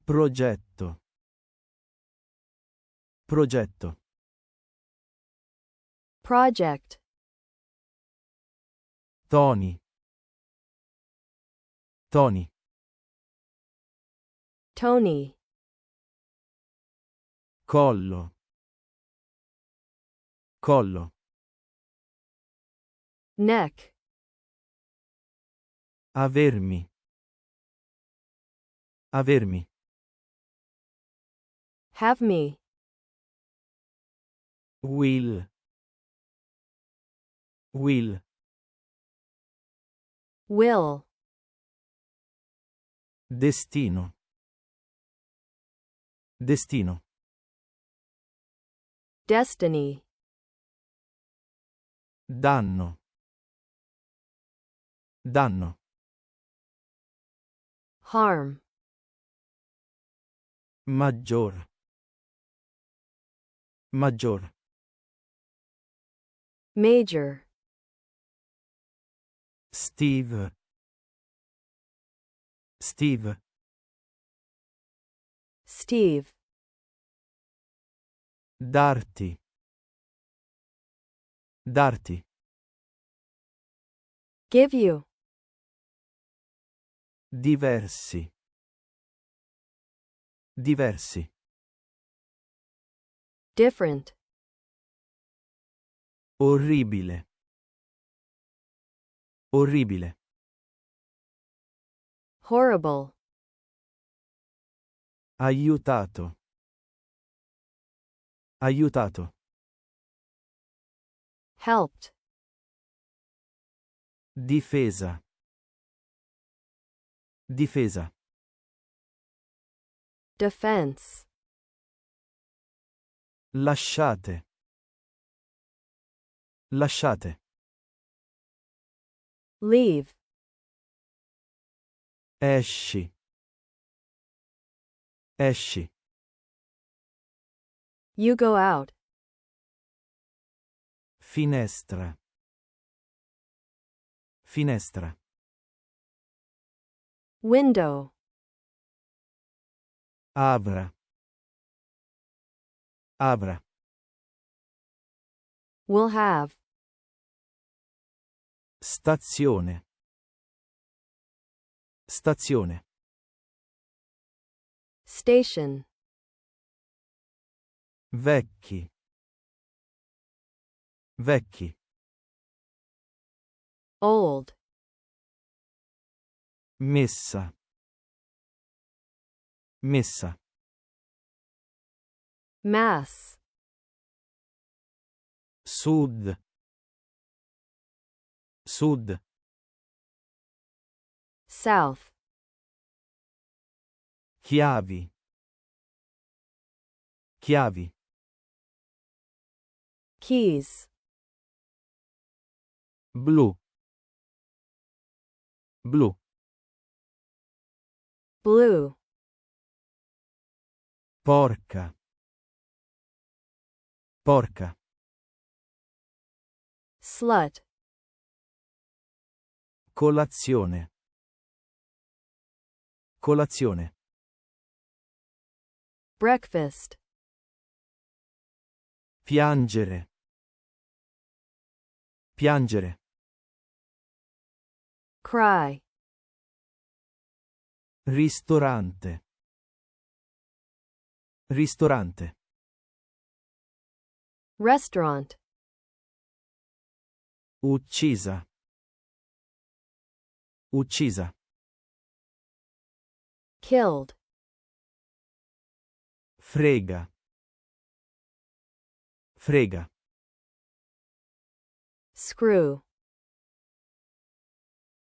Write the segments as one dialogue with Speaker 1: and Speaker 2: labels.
Speaker 1: Progetto. Progetto.
Speaker 2: Project.
Speaker 1: Toni. Toni.
Speaker 2: Tony.
Speaker 1: Collo. Collo.
Speaker 2: Neck.
Speaker 1: Avermi. Avermi.
Speaker 2: Have me.
Speaker 1: Will. Will.
Speaker 2: Will.
Speaker 1: Destino. Destino.
Speaker 2: Destiny.
Speaker 1: Danno. Danno.
Speaker 2: Harm.
Speaker 1: Maggior. Maggior.
Speaker 2: Major.
Speaker 1: Steve. Steve.
Speaker 2: Steve.
Speaker 1: Darti. Darti.
Speaker 2: Give you.
Speaker 1: Diversi. Diversi.
Speaker 2: Different.
Speaker 1: Orribile. Orribile.
Speaker 2: Horrible.
Speaker 1: Aiutato. Aiutato.
Speaker 2: Helped.
Speaker 1: Difesa. Difesa.
Speaker 2: Defense.
Speaker 1: Lasciate. Lasciate.
Speaker 2: Leave.
Speaker 1: Esci. Esci.
Speaker 2: You go out.
Speaker 1: Finestra. Finestra.
Speaker 2: Window.
Speaker 1: Abra. Abra.
Speaker 2: Will have.
Speaker 1: Stazione. Stazione.
Speaker 2: Station.
Speaker 1: Vecchi. Vecchi.
Speaker 2: Old.
Speaker 1: Messa. Messa.
Speaker 2: Mass.
Speaker 1: Sud. Sud.
Speaker 2: South.
Speaker 1: Chiavi. Chiavi.
Speaker 2: Keys.
Speaker 1: Blu. Blu.
Speaker 2: Blue.
Speaker 1: Porca. Porca.
Speaker 2: Slut.
Speaker 1: Colazione. Colazione.
Speaker 2: Breakfast.
Speaker 1: Piangere. Piangere.
Speaker 2: Cry.
Speaker 1: Ristorante. Ristorante.
Speaker 2: Restaurant.
Speaker 1: Uccisa. Uccisa.
Speaker 2: Killed.
Speaker 1: Frega. Frega.
Speaker 2: Screw.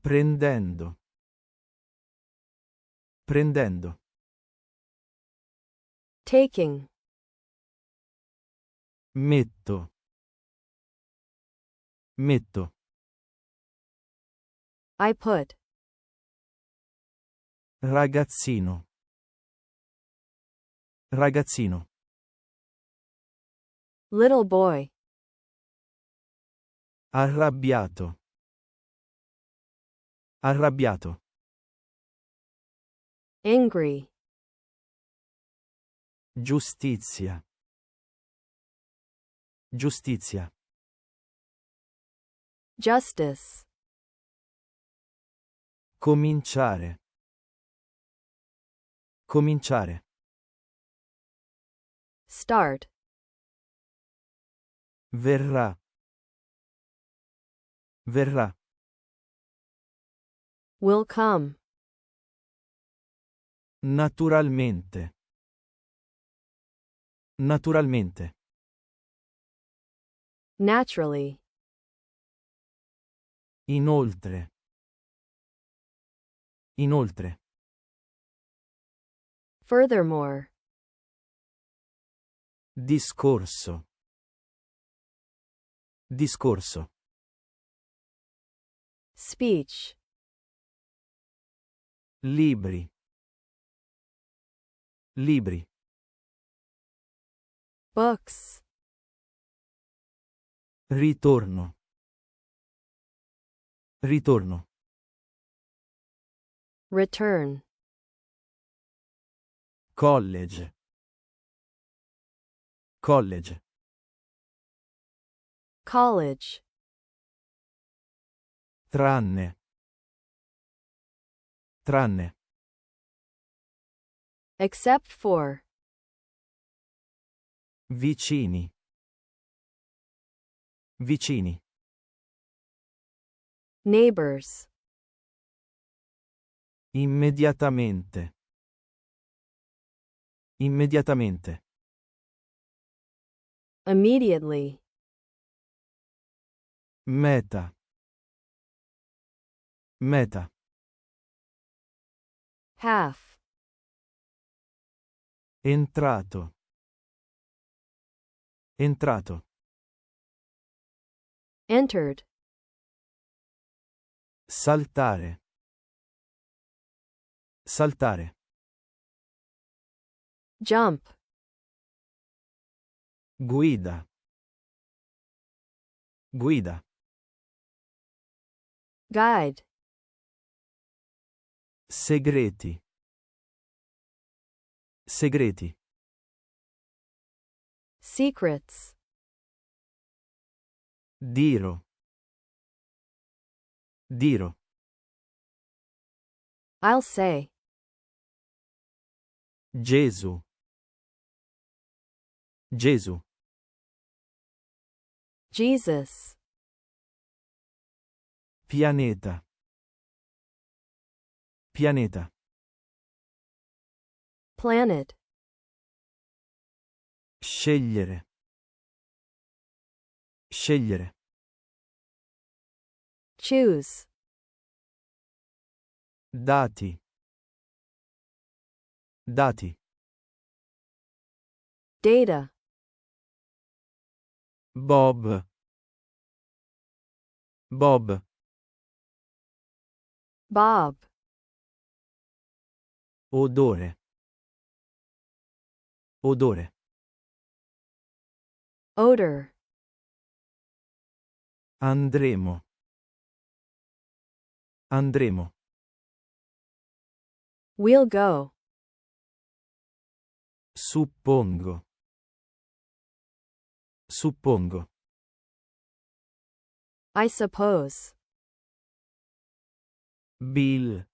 Speaker 1: Prendendo. Prendendo.
Speaker 2: Taking.
Speaker 1: Metto. Metto.
Speaker 2: I put.
Speaker 1: Ragazzino. Ragazzino.
Speaker 2: Little boy.
Speaker 1: Arrabbiato. Arrabbiato.
Speaker 2: Angry.
Speaker 1: Giustizia. Giustizia.
Speaker 2: Justice.
Speaker 1: Cominciare. Cominciare.
Speaker 2: Start.
Speaker 1: Verrà. Verrà.
Speaker 2: Will come.
Speaker 1: Naturalmente. Naturalmente.
Speaker 2: Naturally.
Speaker 1: Inoltre. Inoltre.
Speaker 2: Furthermore.
Speaker 1: Discorso. Discorso.
Speaker 2: Speech.
Speaker 1: Libri. Libri.
Speaker 2: Books.
Speaker 1: Ritorno. Ritorno.
Speaker 2: Return.
Speaker 1: College. College.
Speaker 2: College.
Speaker 1: Tranne. Tranne.
Speaker 2: Except for.
Speaker 1: Vicini. Vicini.
Speaker 2: Neighbors.
Speaker 1: Immediatamente. Immediatamente.
Speaker 2: Immediately.
Speaker 1: Meta. Meta.
Speaker 2: Half.
Speaker 1: Entrato. Entrato.
Speaker 2: Entered.
Speaker 1: Saltare. Saltare.
Speaker 2: Jump.
Speaker 1: Guida. Guida.
Speaker 2: Guide.
Speaker 1: Segreti. Segreti.
Speaker 2: Secrets.
Speaker 1: Diro. Diro.
Speaker 2: I'll say.
Speaker 1: Gesù. Gesù.
Speaker 2: Jesus.
Speaker 1: Pianeta. Pianeta.
Speaker 2: Planet.
Speaker 1: Scegliere. Scegliere.
Speaker 2: Choose.
Speaker 1: Dati. Dati.
Speaker 2: Data.
Speaker 1: Bob. Bob.
Speaker 2: Bob.
Speaker 1: Odore. Odore.
Speaker 2: Odor.
Speaker 1: Andremo. Andremo.
Speaker 2: We'll go.
Speaker 1: Suppongo. Suppongo.
Speaker 2: I suppose.
Speaker 1: Bill.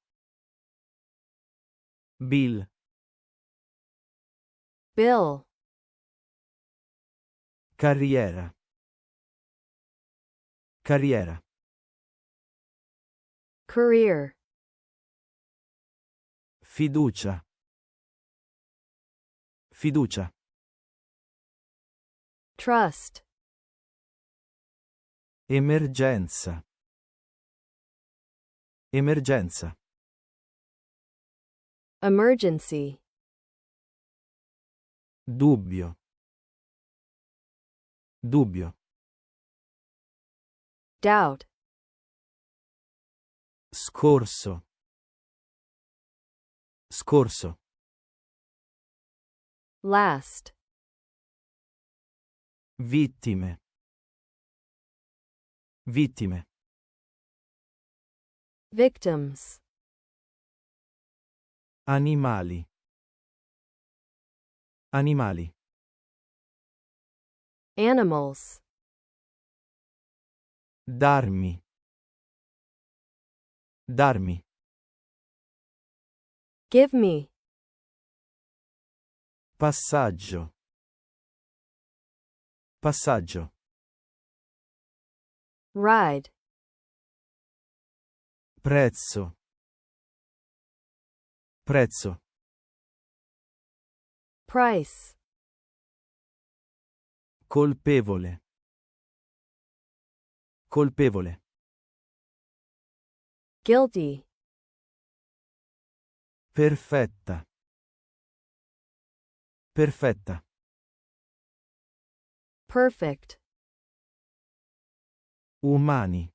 Speaker 1: Bill.
Speaker 2: Bill.
Speaker 1: Carriera. Carriera.
Speaker 2: Career.
Speaker 1: Fiducia. Fiducia.
Speaker 2: Trust.
Speaker 1: Emergenza. Emergenza.
Speaker 2: Emergency.
Speaker 1: Dubbio. Dubbio.
Speaker 2: Doubt.
Speaker 1: Scorso. Scorso.
Speaker 2: Last.
Speaker 1: Vittime. Vittime.
Speaker 2: Victims.
Speaker 1: Animali. Animali.
Speaker 2: Animals.
Speaker 1: Darmi. Darmi.
Speaker 2: Give me.
Speaker 1: Passaggio. Passaggio.
Speaker 2: Ride.
Speaker 1: Prezzo. Prezzo.
Speaker 2: Price.
Speaker 1: Colpevole. Colpevole.
Speaker 2: Guilty.
Speaker 1: Perfetta. Perfetta.
Speaker 2: Perfect.
Speaker 1: Umani.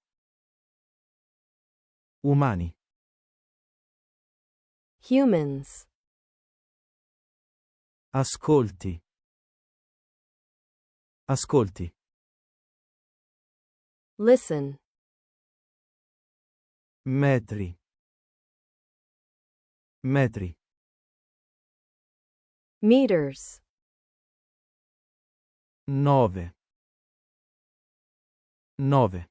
Speaker 1: Umani.
Speaker 2: Humans.
Speaker 1: Ascolti. Ascolti.
Speaker 2: Listen.
Speaker 1: Metri. Metri.
Speaker 2: Meters.
Speaker 1: 9. 9.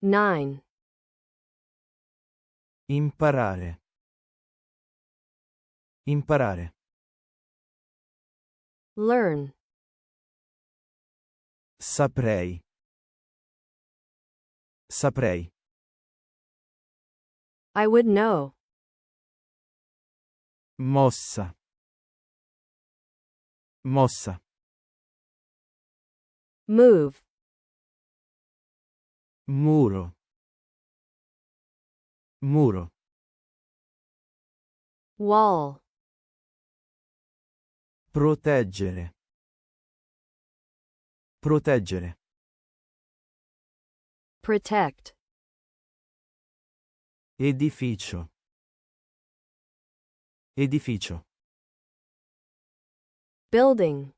Speaker 2: 9.
Speaker 1: Imparare. Imparare.
Speaker 2: Learn.
Speaker 1: Saprei. Saprei.
Speaker 2: I would know.
Speaker 1: Mossa. Mossa.
Speaker 2: Move.
Speaker 1: Muro. Muro.
Speaker 2: Wall.
Speaker 1: Proteggere. Proteggere.
Speaker 2: Protect.
Speaker 1: Edificio. Edificio.
Speaker 2: Building.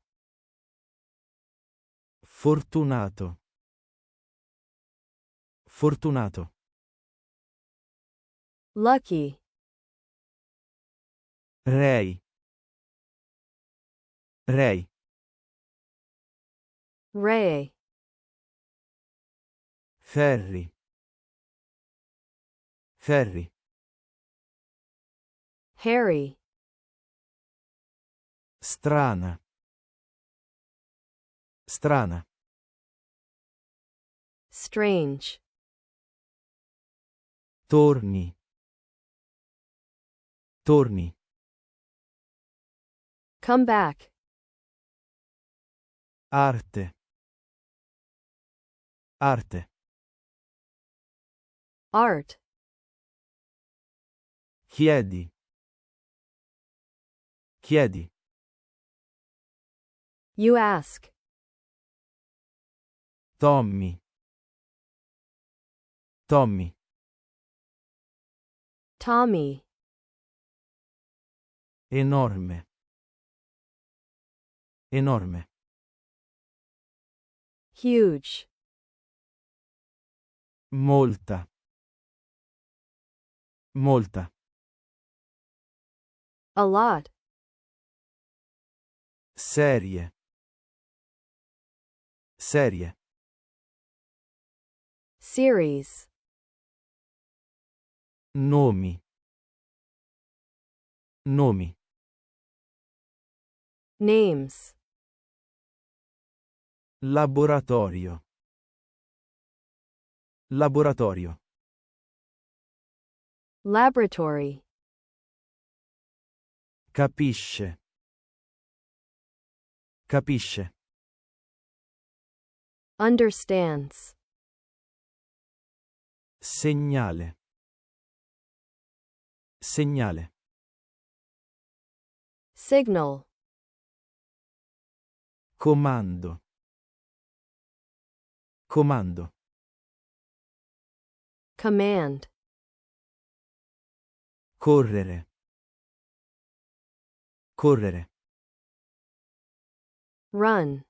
Speaker 1: Fortunato. Fortunato.
Speaker 2: Lucky.
Speaker 1: Rei. Rei.
Speaker 2: Ray.
Speaker 1: Ferri. Ferri.
Speaker 2: Harry.
Speaker 1: Strana. Strana.
Speaker 2: Strange.
Speaker 1: Torni. Torni.
Speaker 2: Come back.
Speaker 1: Arte. Arte.
Speaker 2: Art.
Speaker 1: Chiedi. Chiedi.
Speaker 2: You ask.
Speaker 1: Tommy. Tommy.
Speaker 2: Tommy.
Speaker 1: Enorme. Enorme.
Speaker 2: Huge.
Speaker 1: Molta. Molta.
Speaker 2: A lot.
Speaker 1: Serie. Serie.
Speaker 2: Series.
Speaker 1: Nomi. Nomi.
Speaker 2: Names.
Speaker 1: Laboratorio. Laboratorio.
Speaker 2: Laboratory.
Speaker 1: Capisce. Capisce.
Speaker 2: Understands.
Speaker 1: Segnale. Segnale.
Speaker 2: Signal.
Speaker 1: Comando. Comando.
Speaker 2: Command.
Speaker 1: Correre. Correre.
Speaker 2: Run.